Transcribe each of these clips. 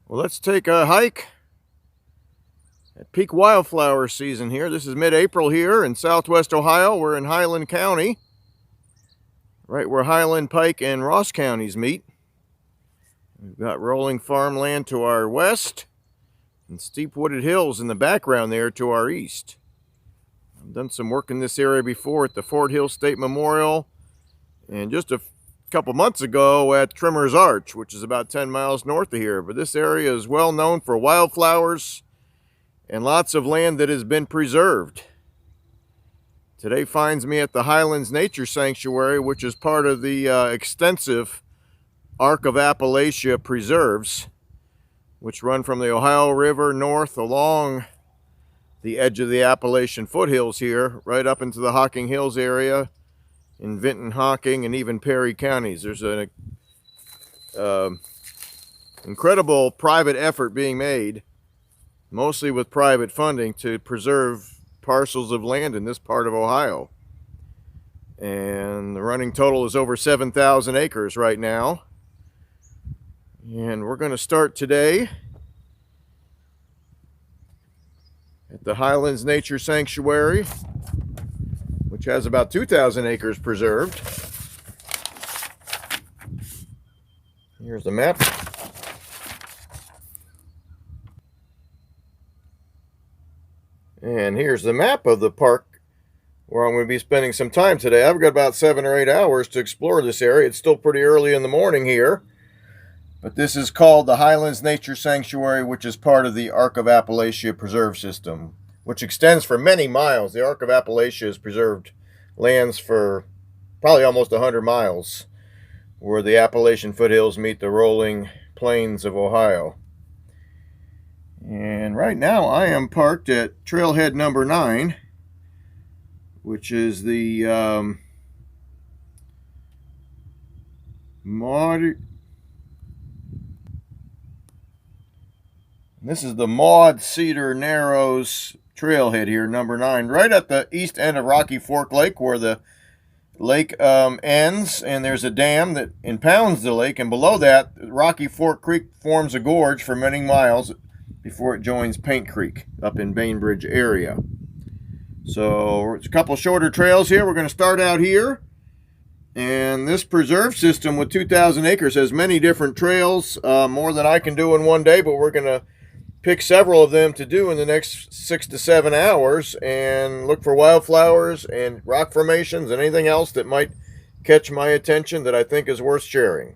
Well, let's take a hike at peak wildflower season here. This is mid-April here in southwest Ohio. We're in Highland County, right where Highland, Pike, and Ross counties meet. We've got rolling farmland to our west and steep wooded hills in the background there to our east. I've done some work in this area before at the Fort Hill State Memorial and just a couple months ago at Trimmer's Arch, which is about 10 miles north of here. But this area is well known for wildflowers and lots of land that has been preserved. Today finds me at the Highlands Nature Sanctuary, which is part of the extensive Arc of Appalachia preserves, which run from the Ohio River north along the edge of the Appalachian foothills here, right up into the Hocking Hills area in Vinton, Hocking, and even Perry counties. There's an incredible private effort being made, mostly with private funding, to preserve parcels of land in this part of Ohio. And the running total is over 7,000 acres right now. And we're going to start today at the Highlands Nature Sanctuary, which has about 2,000 acres preserved. Here's the map. And here's the map of the park where I'm going to be spending some time today. I've got about 7 or 8 hours to explore this area. It's still pretty early in the morning here. But this is called the Highlands Nature Sanctuary, which is part of the Arc of Appalachia Preserve System, which extends for many miles. The Arc of Appalachia has preserved lands for probably almost 100 miles, where the Appalachian foothills meet the rolling plains of Ohio. And right now I am parked at Trailhead number 9, which is the This is the Maud Cedar Narrows Trailhead here, number 9, right at the east end of Rocky Fork Lake, where the lake ends, and there's a dam that impounds the lake, and below that, Rocky Fork Creek forms a gorge for many miles before it joins Paint Creek up in Bainbridge area. So it's a couple shorter trails here. We're going to start out here, and this preserve system with 2,000 acres has many different trails, more than I can do in one day, but we're going to pick several of them to do in the next 6 to 7 hours and look for wildflowers and rock formations and anything else that might catch my attention that I think is worth sharing.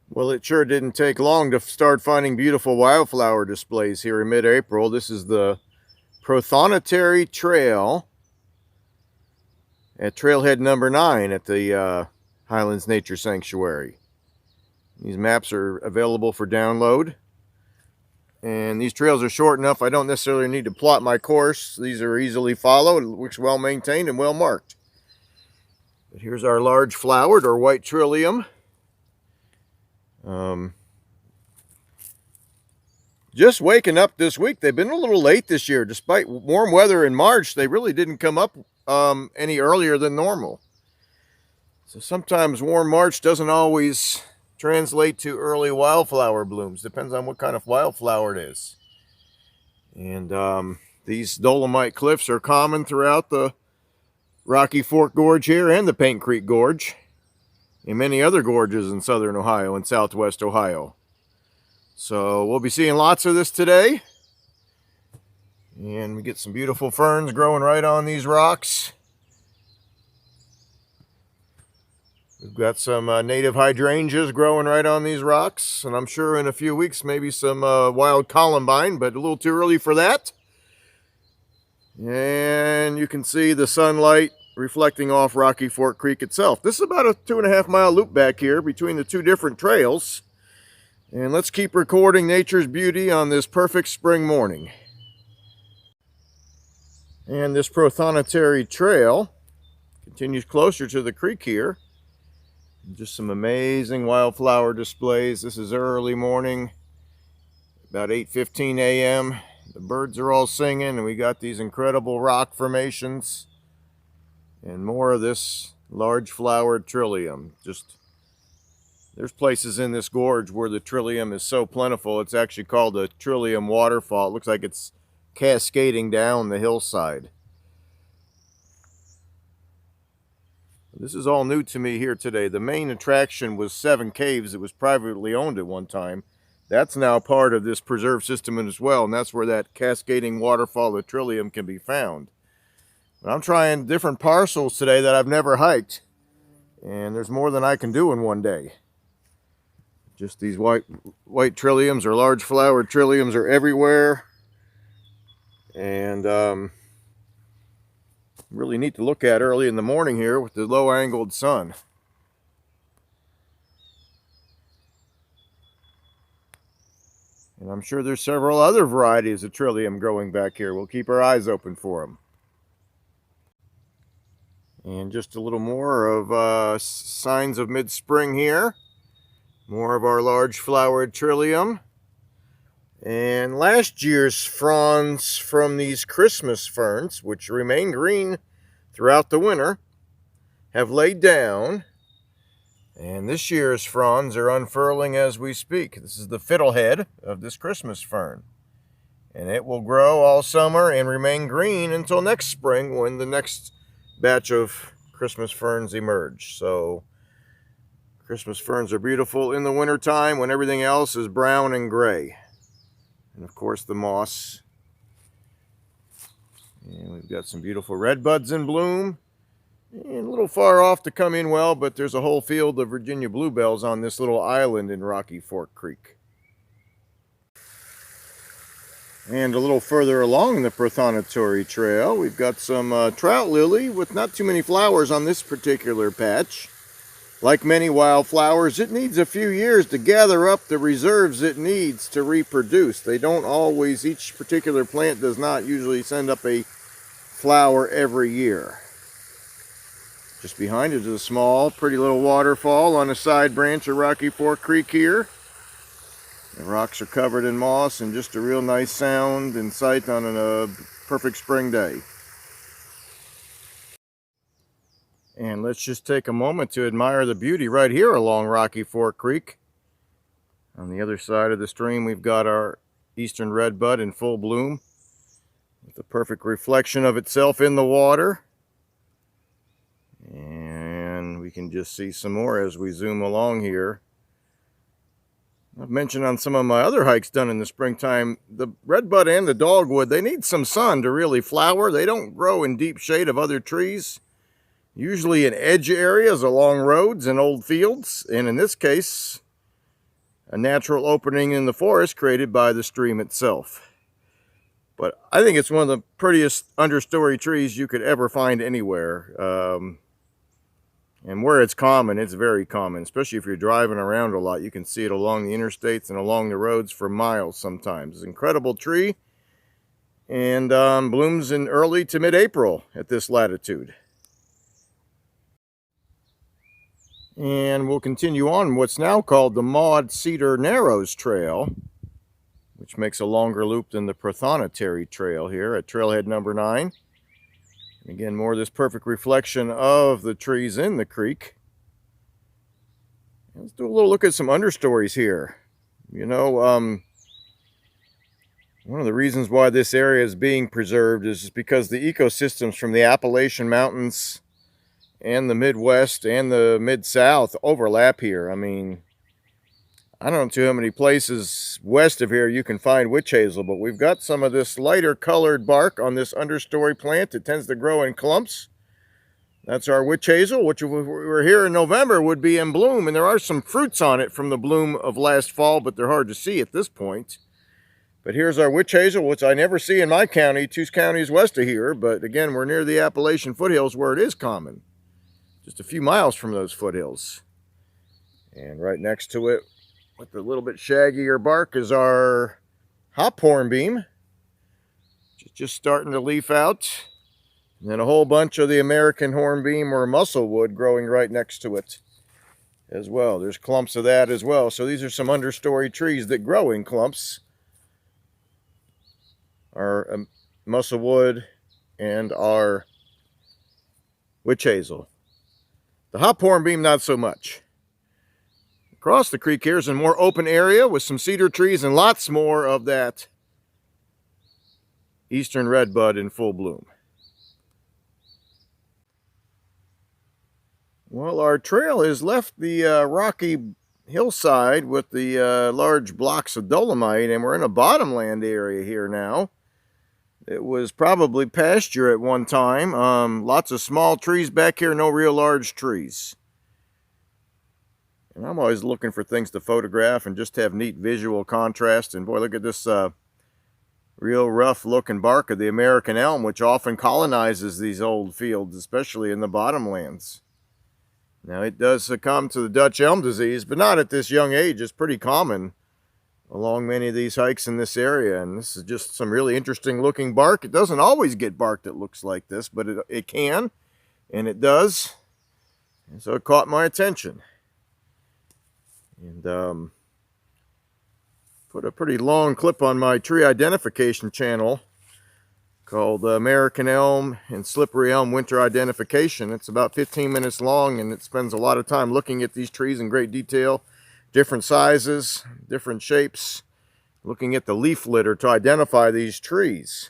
Well, it sure didn't take long to start finding beautiful wildflower displays here in mid-April. This is the Prothonotary Trail at Trailhead number 9 at the Highlands Nature Sanctuary. These maps are available for download, and these trails are short enough I don't necessarily need to plot my course. These are easily followed. It looks well maintained and well marked. But here's our large flowered or white trillium. Just waking up this week. They've been a little late this year. Despite warm weather in March, they really didn't come up any earlier than normal. So sometimes warm March doesn't always translate to early wildflower blooms. Depends on what kind of wildflower it is. And these Dolomite Cliffs are common throughout the Rocky Fork Gorge here and the Paint Creek Gorge and many other gorges in southern Ohio and southwest Ohio. So we'll be seeing lots of this today. And we get some beautiful ferns growing right on these rocks. We've got some native hydrangeas growing right on these rocks, and I'm sure in a few weeks maybe some wild Columbine, but a little too early for that. And you can see the sunlight reflecting off Rocky Fork Creek itself. This is about a 2.5 mile loop back here between the two different trails. And let's keep recording nature's beauty on this perfect spring morning. And this Prothonotary Trail continues closer to the creek here. Just some amazing wildflower displays. This is early morning, about 8:15 a.m. The birds are all singing, and we got these incredible rock formations and more of this large flowered trillium. Just There's places in this gorge where the Trillium is so plentiful, it's actually called the Trillium Waterfall. It looks like it's cascading down the hillside. This is all new to me here today. The main attraction was Seven Caves. It was privately owned at one time. That's now part of this preserve system as well, and that's where that cascading waterfall of Trillium can be found. But I'm trying different parcels today that I've never hiked, and there's more than I can do in one day. Just these white Trilliums or large flowered Trilliums are everywhere, and really neat to look at early in the morning here with the low angled sun. And I'm sure there's several other varieties of Trillium growing back here. We'll keep our eyes open for them. And just a little more of signs of mid-spring here. More of our large flowered Trillium. And last year's fronds from these Christmas ferns, which remain green throughout the winter, have laid down. And this year's fronds are unfurling as we speak. This is the fiddlehead of this Christmas fern. And it will grow all summer and remain green until next spring when the next batch of Christmas ferns emerge. So Christmas ferns are beautiful in the wintertime when everything else is brown and gray. And of course the moss. And we've got some beautiful redbuds in bloom. And a little far off to come in well, but there's a whole field of Virginia bluebells on this little island in Rocky Fork Creek. And a little further along the Prothonotary Trail, we've got some Trout Lily with not too many flowers on this particular patch. Like many wildflowers, it needs a few years to gather up the reserves it needs to reproduce. They don't always, each particular plant does not usually send up a flower every year. Just behind it is a small, pretty little waterfall on a side branch of Rocky Fork Creek here. The rocks are covered in moss and just a real nice sound and sight on a perfect spring day. And let's just take a moment to admire the beauty right here along Rocky Fork Creek. On the other side of the stream, we've got our eastern redbud in full bloom, with the perfect reflection of itself in the water. And we can just see some more as we zoom along here. I've mentioned on some of my other hikes done in the springtime, the redbud and the dogwood, they need some sun to really flower. They don't grow in deep shade of other trees, usually in edge areas along roads and old fields, and in this case, a natural opening in the forest created by the stream itself. But I think it's one of the prettiest understory trees you could ever find anywhere. And where it's common, it's very common, especially if you're driving around a lot. You can see it along the interstates and along the roads for miles sometimes. It's an incredible tree, and blooms in early to mid-April at this latitude. And we'll continue on what's now called the Maud Cedar Narrows Trail, which makes a longer loop than the Prothonotary Trail here at Trailhead number 9. And again, more of this perfect reflection of the trees in the creek. Let's do a little look at some understories here. You know, one of the reasons why this area is being preserved is because the ecosystems from the Appalachian Mountains and the Midwest and the Mid-South overlap here. I mean, I don't know how many places west of here you can find witch hazel, but we've got some of this lighter colored bark on this understory plant. It tends to grow in clumps. That's our witch hazel, which if we were here in November would be in bloom, and there are some fruits on it from the bloom of last fall, but they're hard to see at this point. But here's our witch hazel, which I never see in my county, 2 counties west of here, but again, we're near the Appalachian foothills where it is common. Just a few miles from those foothills. And right next to it, with the little bit shaggier bark, is our hop hornbeam, just starting to leaf out. And then a whole bunch of the American hornbeam or musclewood growing right next to it as well. There's clumps of that as well. So these are some understory trees that grow in clumps. Our musclewood and our witch hazel. The hop hornbeam, not so much. Across the creek here is a more open area with some cedar trees and lots more of that eastern redbud in full bloom. Well, our trail has left the rocky hillside with the large blocks of dolomite, and we're in a bottomland area here now. It was probably pasture at one time. Lots of small trees back here, no real large trees. And I'm always looking for things to photograph and just have neat visual contrast. And boy, look at this real rough looking bark of the American elm, which often colonizes these old fields, especially in the bottomlands. Now, it does succumb to the Dutch elm disease, but not at this young age. It's pretty common along many of these hikes in this area. And this is just some really interesting looking bark. It doesn't always get bark that looks like this, but it can, and it does. And so it caught my attention. And put a pretty long clip on my tree identification channel called American Elm and Slippery Elm Winter Identification. It's about 15 minutes long, and it spends a lot of time looking at these trees in great detail, different sizes, different shapes, looking at the leaf litter to identify these trees,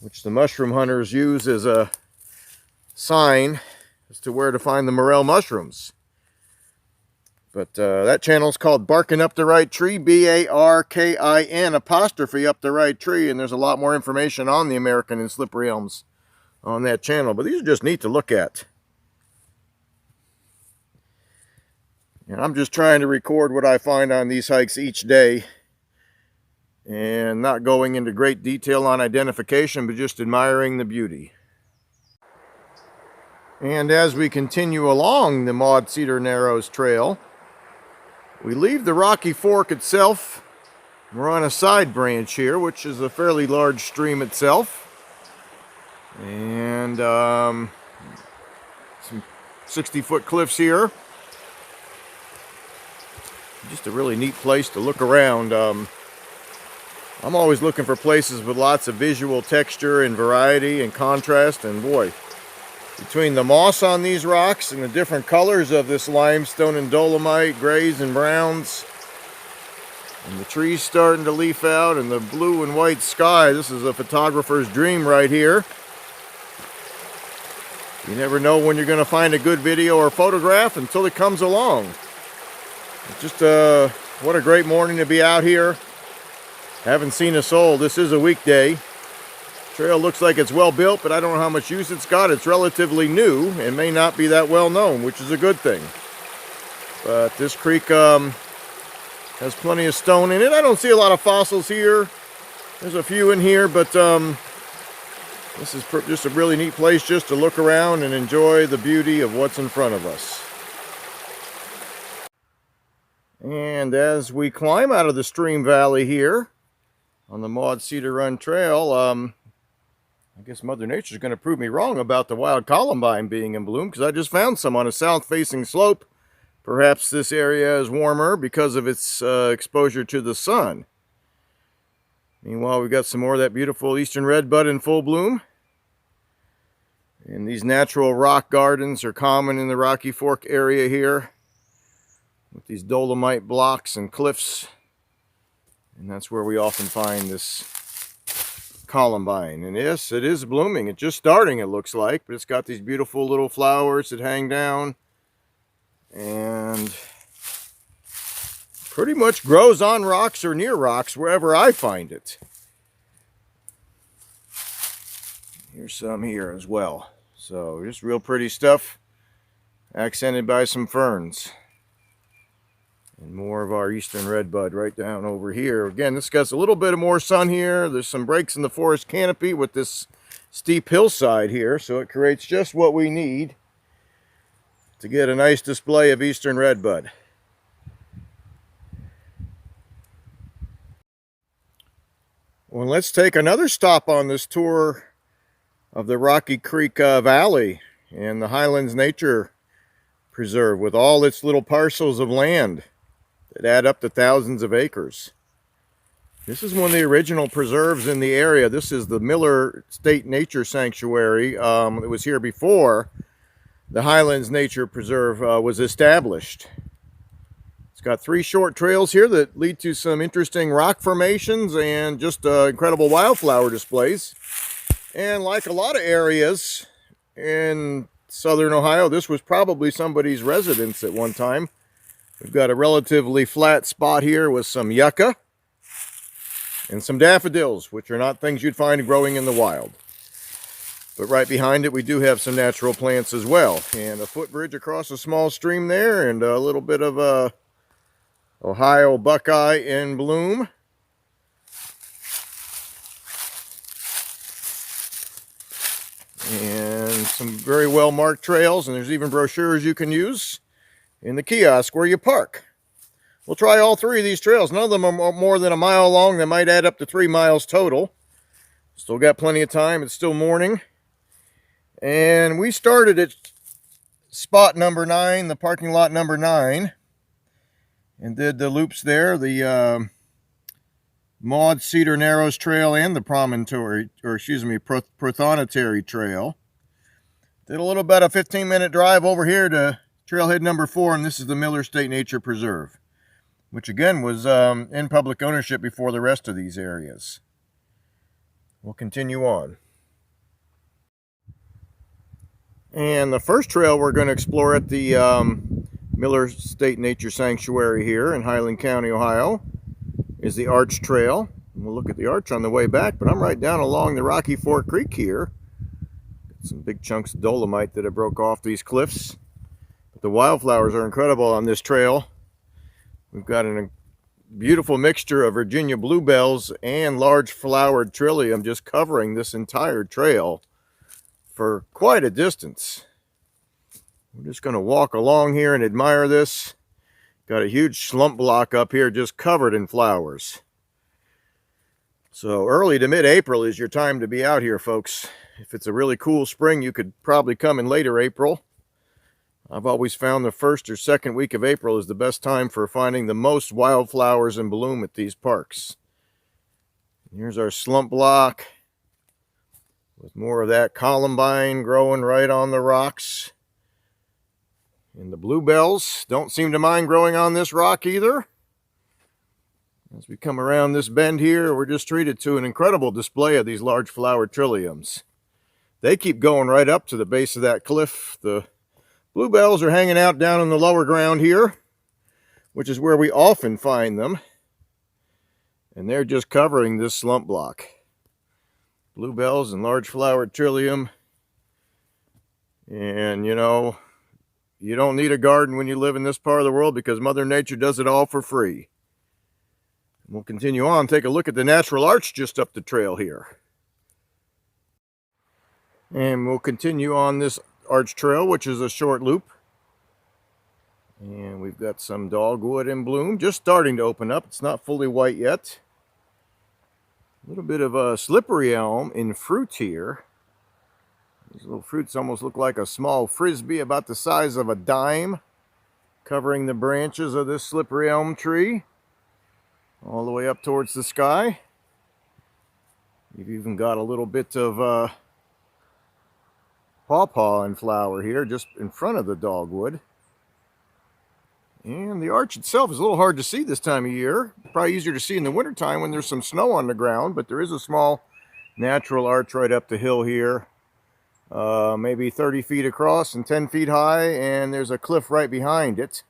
which the mushroom hunters use as a sign as to where to find the morel mushrooms. But that channel is called Barking Up the Right Tree, B-A-R-K-I-N apostrophe up the right tree, and there's a lot more information on the American and slippery elms on that channel. But these are just neat to look at. And I'm just trying to record what I find on these hikes each day, and not going into great detail on identification, but just admiring the beauty. And as we continue along the Maud Cedar Narrows Trail, we leave the Rocky Fork itself. We're on a side branch here, which is a fairly large stream itself. And some 60-foot cliffs here. Just a really neat place to look around. I'm always looking for places with lots of visual texture and variety and contrast. And boy, between the moss on these rocks and the different colors of this limestone and dolomite, grays and browns, and the trees starting to leaf out, and the blue and white sky, this is a photographer's dream right here. You never know when you're going to find a good video or photograph until it comes along. It's just what a great morning to be out here. Haven't seen a soul. This is a weekday. Trail looks like it's well built, but I don't know how much use it's got. It's relatively new and may not be that well known, which is a good thing. But this creek has plenty of stone in it. I don't see a lot of fossils here. There's a few in here, but this is just a really neat place just to look around and enjoy the beauty of what's in front of us. And as we climb out of the stream valley here on the Maud Cedar Run Trail, I guess Mother Nature's going to prove me wrong about the wild columbine being in bloom, because I just found some on a south-facing slope. Perhaps this area is warmer because of its exposure to the sun. Meanwhile, we've got some more of that beautiful eastern redbud in full bloom. And these natural rock gardens are common in the Rocky Fork area here, with these dolomite blocks and cliffs. And that's where we often find this columbine. And yes, it is blooming. It's just starting, it looks like, but it's got these beautiful little flowers that hang down and pretty much grows on rocks or near rocks wherever I find it. Here's some here as well. So just real pretty stuff, accented by some ferns. And more of our eastern redbud right down over here. Again, this gets a little bit more sun here. There's some breaks in the forest canopy with this steep hillside here, so it creates just what we need to get a nice display of eastern redbud. Well, let's take another stop on this tour of the Rocky Creek Valley and the Highlands Nature Preserve with all its little parcels of land that add up to thousands of acres. This is one of the original preserves in the area. This is the Miller State Nature Sanctuary. It was here before the Highlands Nature Preserve was established. It's got 3 short trails here that lead to some interesting rock formations and just incredible wildflower displays. And like a lot of areas in southern Ohio, this was probably somebody's residence at one time. We've got a relatively flat spot here with some yucca and some daffodils, which are not things you'd find growing in the wild. But right behind it, we do have some natural plants as well. And a footbridge across a small stream there, and a little bit of a Ohio buckeye in bloom. And some very well marked trails, and there's even brochures you can use in the kiosk where you park. We'll try all 3 of these trails. None of them are more than a mile long. They might add up to 3 miles total. Still got plenty of time. It's still morning. And we started at spot number 9, the parking lot number 9, and did the loops there, the Maud Cedar Narrows Trail and the Prothonotary Trail. Did a little bit of 15-minute drive over here to Trailhead number 4, and this is the Miller State Nature Preserve, which again was in public ownership before the rest of these areas. We'll continue on. And the first trail we're going to explore at the Miller State Nature Sanctuary here in Highland County, Ohio, is the Arch Trail. And we'll look at the arch on the way back, but I'm right down along the Rocky Fork Creek here. Got some big chunks of dolomite that have broke off these cliffs. But the wildflowers are incredible on this trail. We've got a beautiful mixture of Virginia bluebells and large flowered trillium just covering this entire trail for quite a distance. We're just going to walk along here and admire this. Got a huge slump block up here just covered in flowers. So early to mid-April is your time to be out here, folks. If it's a really cool spring, you could probably come in later April. I've always found the first or second week of April is the best time for finding the most wildflowers in bloom at these parks. Here's our slump block with more of that columbine growing right on the rocks. And the bluebells don't seem to mind growing on this rock either. As we come around this bend here, we're just treated to an incredible display of these large flowered trilliums. They keep going right up to the base of that cliff. The bluebells are hanging out down in the lower ground here, which is where we often find them. And they're just covering this slump block. Bluebells and large flowered trillium. And you know, you don't need a garden when you live in this part of the world because Mother Nature does it all for free. We'll continue on, take a look at the natural arch just up the trail here. And we'll continue on this arch trail, which is a short loop. And we've got some dogwood in bloom, just starting to open up. It's not fully white yet. A little bit of a slippery elm in fruit here. These little fruits almost look like a small frisbee about the size of a dime, covering the branches of this slippery elm tree all the way up towards the sky. You've even got a little bit of pawpaw in flower here just in front of the dogwood. And the arch itself is a little hard to see this time of year. Probably easier to see in the wintertime when there's some snow on the ground, but there is a small natural arch right up the hill here. Maybe 30 feet across and 10 feet high, and there's a cliff right behind it.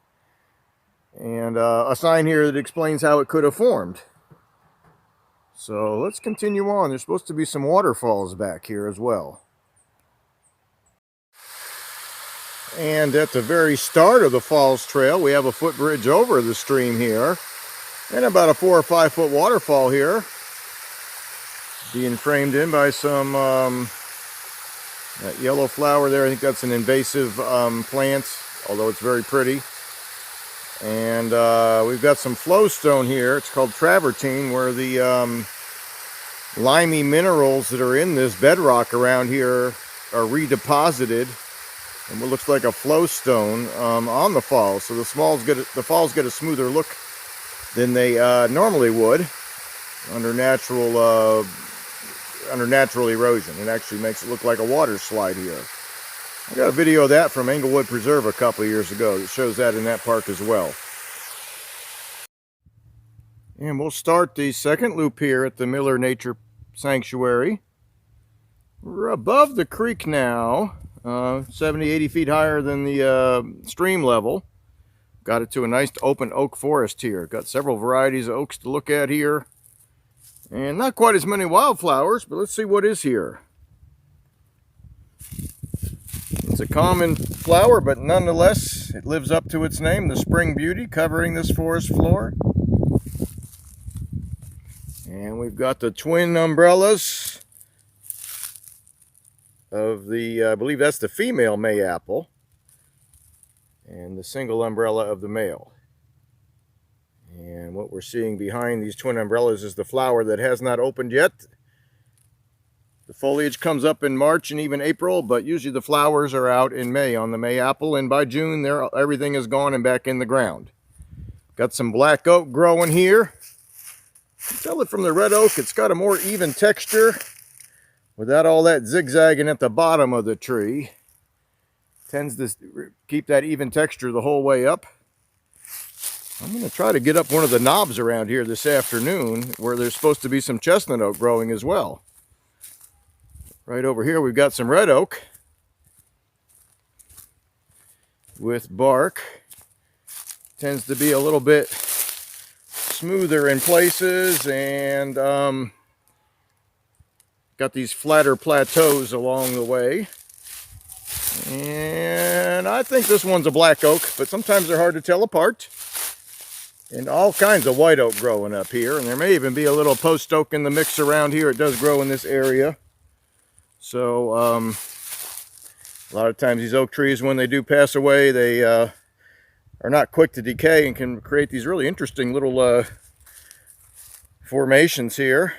And a sign here that explains how it could have formed. So let's continue on. There's supposed to be some waterfalls back here as well. And at the very start of the Falls Trail, we have a footbridge over the stream here. And about a 4 or 5 foot waterfall here. Being framed in by some that yellow flower there. I think that's an invasive plant, although it's very pretty. And we've got some flowstone here. It's called travertine, where the limey minerals that are in this bedrock around here are redeposited. And what looks like a flowstone on the falls. So the falls get a smoother look than they normally would under natural erosion. It actually makes it look like a water slide here. I got a video of that from Englewood Preserve a couple of years ago that shows that in that park as well. And we'll start the second loop here at the Miller Nature Sanctuary. We're above the creek now, 70, 80 feet higher than the stream level. Got it to a nice open oak forest here. Got several varieties of oaks to look at here. And not quite as many wildflowers, but let's see what is here. It's a common flower, but nonetheless, it lives up to its name, the spring beauty covering this forest floor. And we've got the twin umbrellas of the, I believe that's the female mayapple, and the single umbrella of the male. And what we're seeing behind these twin umbrellas is the flower that has not opened yet. The foliage comes up in March and even April, but usually the flowers are out in May on the mayapple, and by June everything is gone and back in the ground. Got some black oak growing here. You can tell it from the red oak, it's got a more even texture without all that zigzagging at the bottom of the tree. Tends to keep that even texture the whole way up. I'm going to try to get up one of the knobs around here this afternoon where there's supposed to be some chestnut oak growing as well. Right over here we've got some red oak with bark. Tends to be a little bit smoother in places, and got these flatter plateaus along the way. And I think this one's a black oak, but sometimes they're hard to tell apart. And all kinds of white oak growing up here, and there may even be a little post oak in the mix around here. It does grow in this area. So a lot of times these oak trees, when they do pass away, they are not quick to decay and can create these really interesting little formations here.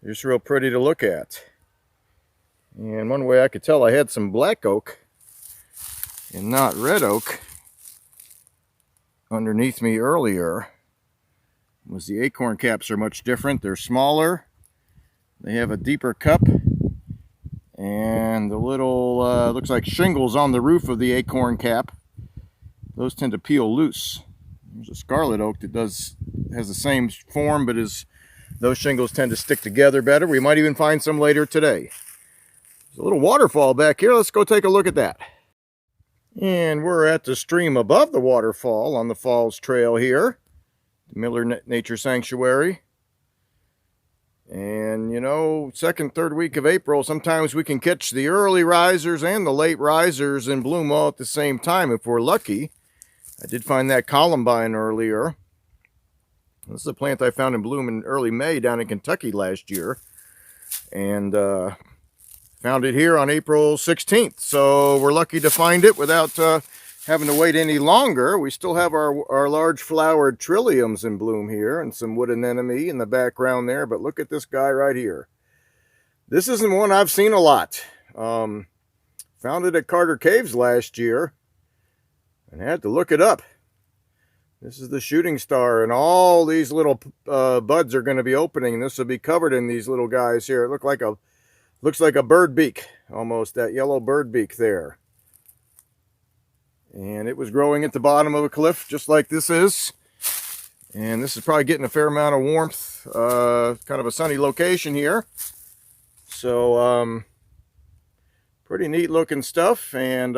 They're just real pretty to look at. And one way I could tell I had some black oak and not red oak underneath me earlier was the acorn caps are much different. They're smaller, they have a deeper cup, and the little looks like shingles on the roof of the acorn cap, those tend to peel loose. There's a scarlet oak that has the same form, but those shingles tend to stick together better. We might even find some later today. There's a little waterfall back here. Let's go take a look at that. And we're at the stream above the waterfall on the Falls Trail here, the Miller Nature Sanctuary. And you know, second, third week of April, sometimes we can catch the early risers and the late risers in bloom all at the same time if we're lucky. I did find that Columbine earlier. This is a plant I found in bloom in early May down in Kentucky last year. And found it here on April 16th. So we're lucky to find it without having to wait any longer. We still have our large flowered Trilliums in bloom here and some wood anemone in the background there. But look at this guy right here. This isn't one I've seen a lot. Found it at Carter Caves last year and had to look it up. This is the shooting star, and all these little buds are going to be opening. This will be covered in these little guys here. It looks like a bird beak, almost, that yellow bird beak there. And it was growing at the bottom of a cliff, just like this is. And this is probably getting a fair amount of warmth, kind of a sunny location here. So, pretty neat looking stuff. And,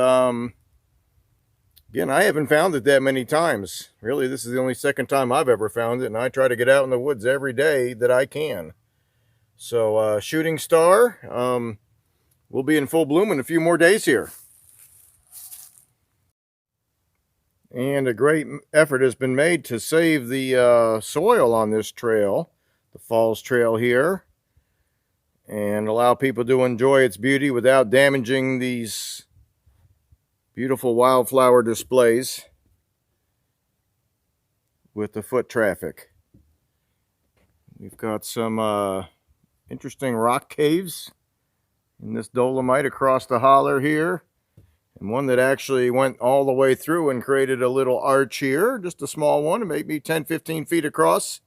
again, I haven't found it that many times. Really, this is the only second time I've ever found it, and I try to get out in the woods every day that I can. So, shooting star, will be in full bloom in a few more days here. And a great effort has been made to save the soil on this trail, the Falls Trail here, and allow people to enjoy its beauty without damaging these beautiful wildflower displays with the foot traffic. We've got some interesting rock caves in this dolomite across the holler here, and one that actually went all the way through and created a little arch here, just a small one, maybe 10-15 feet across,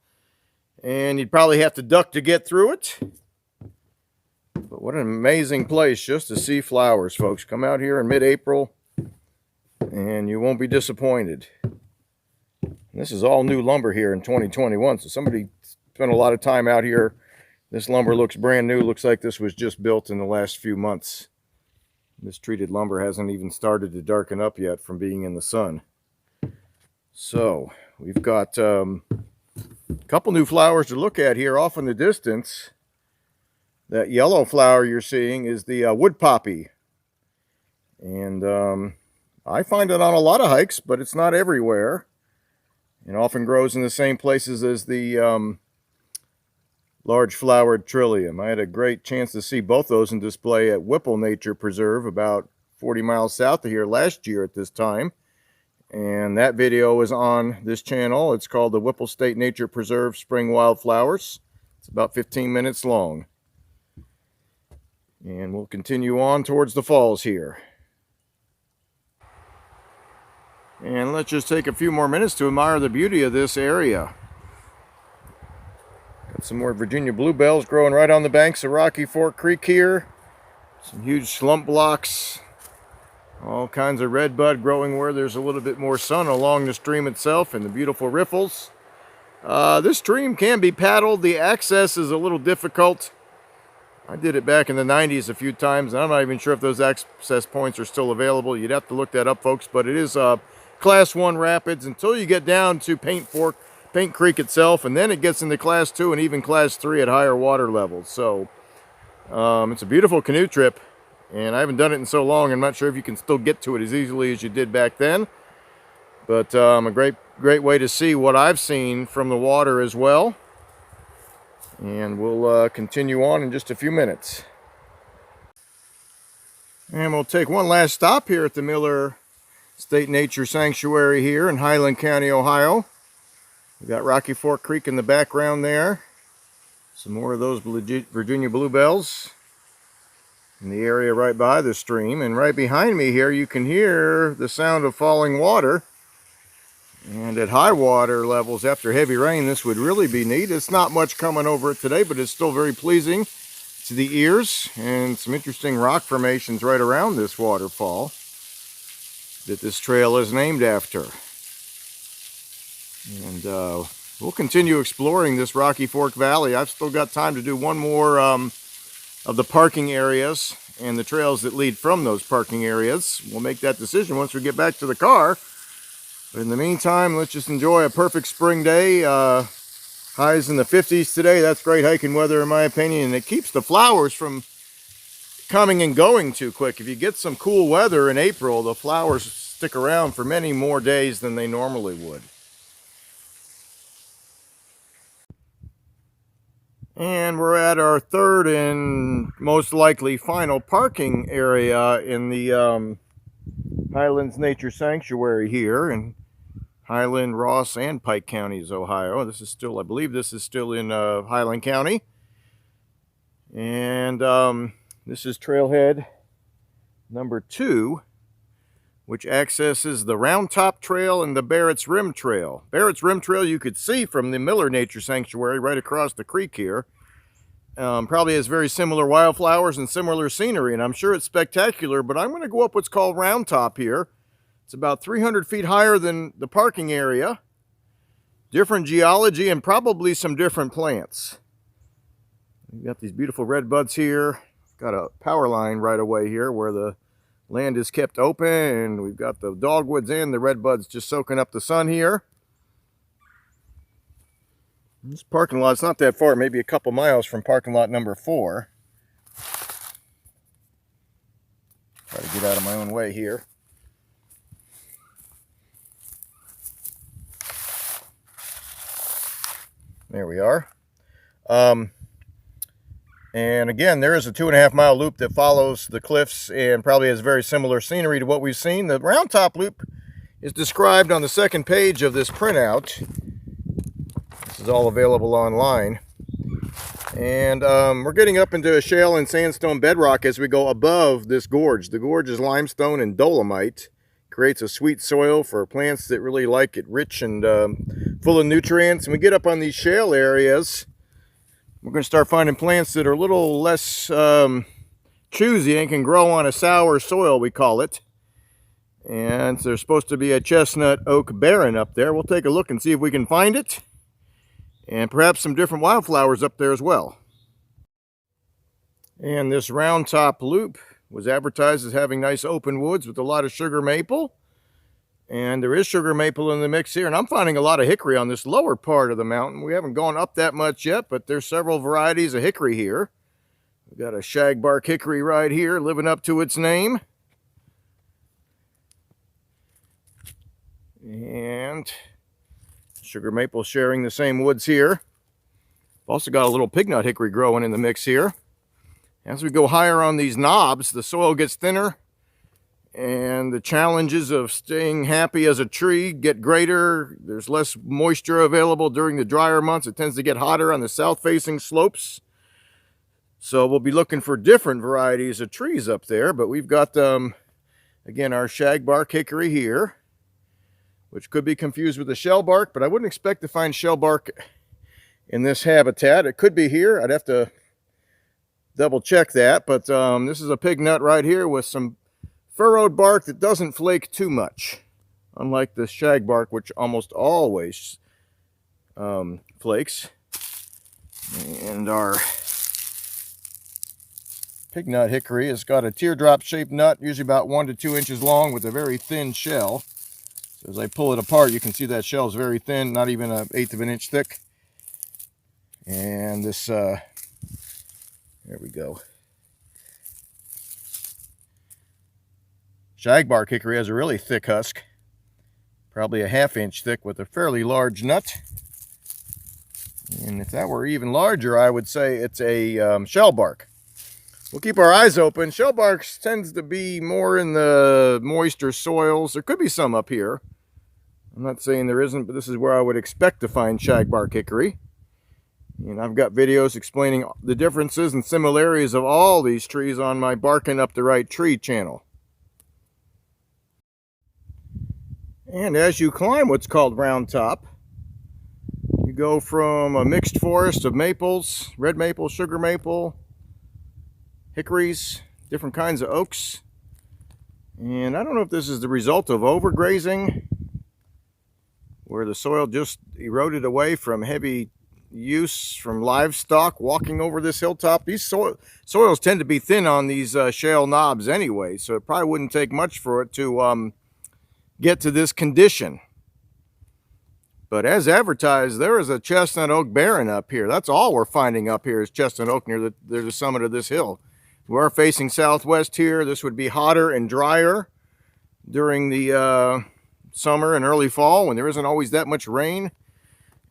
and you'd probably have to duck to get through it. But what an amazing place just to see flowers, folks. Come out here in mid-April and you won't be disappointed. And This is all new lumber here in 2021, so somebody spent a lot of time out here. This lumber looks brand new. Looks like this was just built in the last few months. This treated lumber hasn't even started to darken up yet from being in the sun. So we've got a couple new flowers to look at here off in the distance. That yellow flower you're seeing is the wood poppy. And I find it on a lot of hikes, but it's not everywhere. It often grows in the same places as the large flowered trillium. I had a great chance to see both those in display at Whipple Nature Preserve about 40 miles south of here last year at this time. And that video is on this channel. It's called the Whipple State Nature Preserve Spring Wildflowers. It's about 15 minutes long. And we'll continue on towards the falls here. And let's just take a few more minutes to admire the beauty of this area. Got some more Virginia bluebells growing right on the banks of Rocky Fork Creek here. Some huge slump blocks. All kinds of redbud growing where there's a little bit more sun along the stream itself, and the beautiful riffles. This stream can be paddled. The access is a little difficult. I did it back in the 90s a few times, and I'm not even sure if those access points are still available. You'd have to look that up, folks, but it is Class 1 rapids until you get down to Paint Creek itself, and then it gets into Class 2 and even Class 3 at higher water levels. So it's a beautiful canoe trip, and I haven't done it in so long. I'm not sure if you can still get to it as easily as you did back then, but a great way to see what I've seen from the water as well. And we'll continue on in just a few minutes. And we'll take one last stop here at the Miller State Nature Sanctuary here in Highland County, Ohio. We've got Rocky Fork Creek in the background there. Some more of those Virginia bluebells in the area right by the stream. And right behind me here you can hear the sound of falling water. And at high water levels after heavy rain, this would really be neat. It's not much coming over it today, but it's still very pleasing to the ears. And some interesting rock formations right around this waterfall that this trail is named after. And we'll continue exploring this Rocky Fork Valley. I've still got time to do one more of the parking areas and the trails that lead from those parking areas. We'll make that decision once we get back to the car. But in the meantime, let's just enjoy a perfect spring day. Highs in the 50s today. That's great hiking weather in my opinion, and it keeps the flowers from coming and going too quick. If you get some cool weather in April, the flowers stick around for many more days than they normally would. And we're at our third and most likely final parking area in the Highlands Nature Sanctuary here in Highland, Ross, and Pike Counties, Ohio. This is still, I believe this is still in Highland County. And this is Trailhead number 2, which accesses the Roundtop Trail and the Barrett's Rim Trail. Barrett's Rim Trail you could see from the Miller Nature Sanctuary right across the creek here. Probably has very similar wildflowers and similar scenery, and I'm sure it's spectacular, but I'm going to go up what's called Roundtop here. It's about 300 feet higher than the parking area. Different geology and probably some different plants. We've got these beautiful redbuds here. Got a power line right away here where the land is kept open, and we've got the dogwoods and the redbuds just soaking up the sun here. This parking lot's not that far, maybe a couple miles from parking lot number 4. Try to get out of my own way here. There we are. And again, there is a 2.5-mile loop that follows the cliffs and probably has very similar scenery to what we've seen. The Roundtop loop is described on the second page of this printout. This is all available online. And we're getting up into a shale and sandstone bedrock as we go above this gorge. The gorge is limestone and dolomite. Creates a sweet soil for plants that really like it rich and full of nutrients. And we get up on these shale areas, we're going to start finding plants that are a little less choosy and can grow on a sour soil, we call it. And there's supposed to be a chestnut oak barren up there. We'll take a look and see if we can find it. And perhaps some different wildflowers up there as well. And this Roundtop loop was advertised as having nice open woods with a lot of sugar maple. And there is sugar maple in the mix here. And I'm finding a lot of hickory on this lower part of the mountain. We haven't gone up that much yet, but there's several varieties of hickory here. We've got a shagbark hickory right here, living up to its name. And sugar maple sharing the same woods here. Also got a little pignut hickory growing in the mix here. As we go higher on these knobs, the soil gets thinner and the challenges of staying happy as a tree get greater. There's less moisture available during the drier months. It tends to get hotter on the south-facing slopes. So we'll be looking for different varieties of trees up there. But we've got, again, our shagbark hickory here, which could be confused with the shellbark, but I wouldn't expect to find shellbark in this habitat. It could be here. I'd have to double check that. But this is a pig nut right here with some furrowed bark that doesn't flake too much, unlike the shagbark, which almost always flakes. And our pig nut hickory has got a teardrop shaped nut, usually about 1 to 2 inches long, with a very thin shell. So as I pull it apart, you can see that shell is very thin, not even 1/8 of an inch thick. And this, there we go. Shagbark hickory has a really thick husk, probably a 1/2 inch thick with a fairly large nut. And if that were even larger, I would say it's a shellbark. We'll keep our eyes open. Shellbark tends to be more in the moister soils. There could be some up here. I'm not saying there isn't, but this is where I would expect to find shagbark hickory. And I've got videos explaining the differences and similarities of all these trees on my Barking Up the Right Tree channel. And as you climb what's called Roundtop, you go from a mixed forest of maples, red maple, sugar maple, hickories, different kinds of oaks. And I don't know if this is the result of overgrazing, where the soil just eroded away from heavy use from livestock walking over this hilltop. These soils tend to be thin on these shale knobs anyway, so it probably wouldn't take much for it to get to this condition. But as advertised, there is a chestnut oak barren up here. That's all we're finding up here is chestnut oak near the summit of this hill. We are facing southwest here. This would be hotter and drier during the summer and early fall when there isn't always that much rain.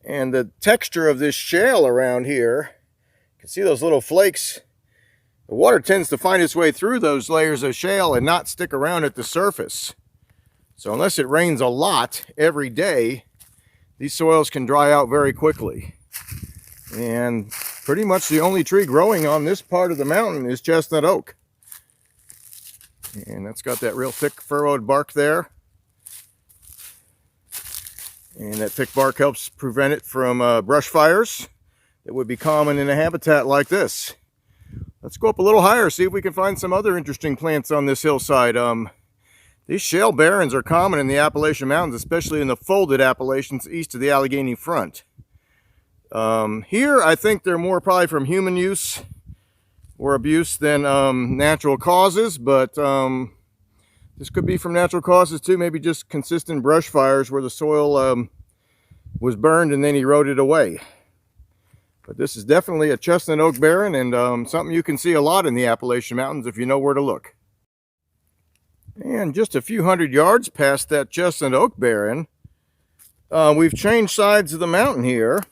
And the texture of this shale around here, you can see those little flakes. The water tends to find its way through those layers of shale and not stick around at the surface. So unless it rains a lot every day, these soils can dry out very quickly. And pretty much the only tree growing on this part of the mountain is chestnut oak. And that's got that real thick furrowed bark there. And that thick bark helps prevent it from brush fires that would be common in a habitat like this. Let's go up a little higher, see if we can find some other interesting plants on this hillside. These shale barrens are common in the Appalachian Mountains, especially in the folded Appalachians east of the Allegheny Front. Here, I think they're more probably from human use or abuse than natural causes, but this could be from natural causes too, maybe just consistent brush fires where the soil was burned and then eroded away. But this is definitely a chestnut oak barren and something you can see a lot in the Appalachian Mountains if you know where to look. And just a few hundred yards past that chestnut oak barren, we've changed sides of the mountain here.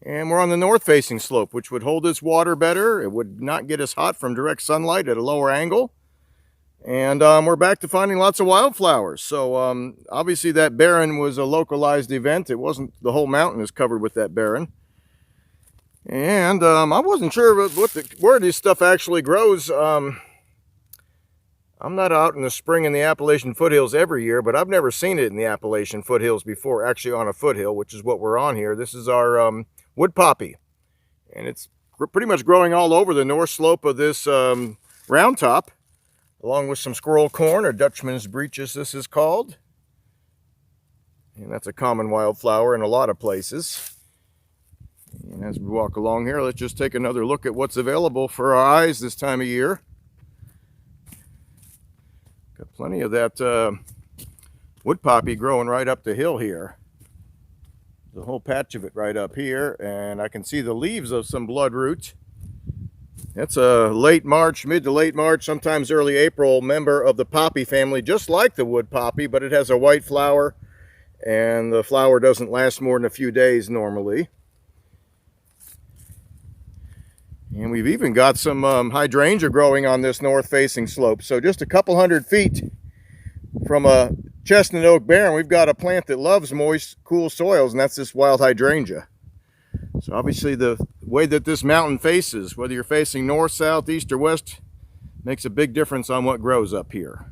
And we're on the north-facing slope, which would hold its water better. It would not get as hot from direct sunlight at a lower angle. And we're back to finding lots of wildflowers. So obviously that barren was a localized event. It wasn't the whole mountain is covered with that barren. And I wasn't sure where this stuff actually grows. I'm not out in the spring in the Appalachian foothills every year, but I've never seen it in the Appalachian foothills before, actually on a foothill, which is what we're on here. This is our wood poppy. And it's pretty much growing all over the north slope of this Roundtop. along with some squirrel corn, or Dutchman's breeches this is called. And that's a common wildflower in a lot of places. And as we walk along here, let's just take another look at what's available for our eyes this time of year. Got plenty of that wood poppy growing right up the hill here. The whole patch of it right up here, and I can see the leaves of some bloodroot. That's a late March, mid to late March, sometimes early April member of the poppy family, just like the wood poppy, but it has a white flower, and the flower doesn't last more than a few days normally. And we've even got some hydrangea growing on this north-facing slope. So just a couple 100 feet from a chestnut oak barren, we've got a plant that loves moist, cool soils, and that's this wild hydrangea. So obviously the way that this mountain faces, whether you're facing north, south, east, or west, makes a big difference on what grows up here.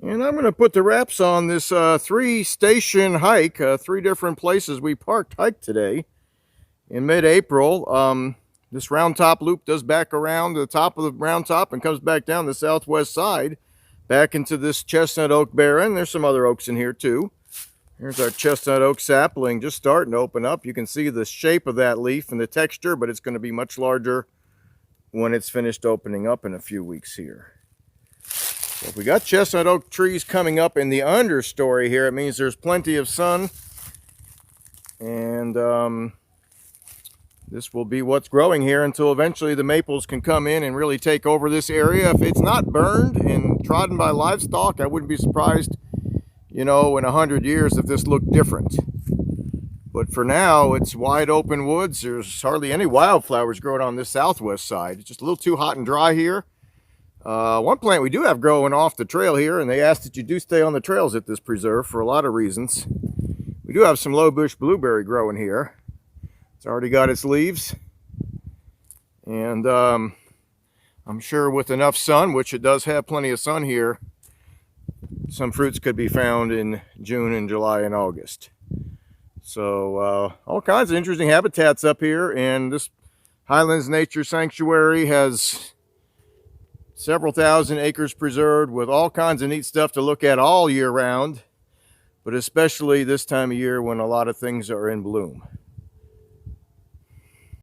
And I'm going to put the wraps on this 3-station hike, 3 different places we hiked today in mid-April. This Roundtop loop does back around the top of the Roundtop and comes back down the southwest side, back into this chestnut oak barren. There's some other oaks in here too. Here's our chestnut oak sapling just starting to open up. You can see the shape of that leaf and the texture, but it's going to be much larger when it's finished opening up in a few weeks here. So if we got chestnut oak trees coming up in the understory here, it means there's plenty of sun. And this will be what's growing here until eventually the maples can come in and really take over this area. If it's not burned and trodden by livestock, I wouldn't be surprised, you know, in 100 years if this looked different. But for now, it's wide open woods. There's hardly any wildflowers growing on this southwest side. It's just a little too hot and dry here. One plant we do have growing off the trail here, and they ask that you do stay on the trails at this preserve for a lot of reasons. We do have some low bush blueberry growing here. It's already got its leaves. And I'm sure with enough sun, which it does have plenty of sun here, some fruits could be found in June and July and August. So all kinds of interesting habitats up here, and this Highlands Nature Sanctuary has several thousand acres preserved with all kinds of neat stuff to look at all year round, but especially this time of year when a lot of things are in bloom.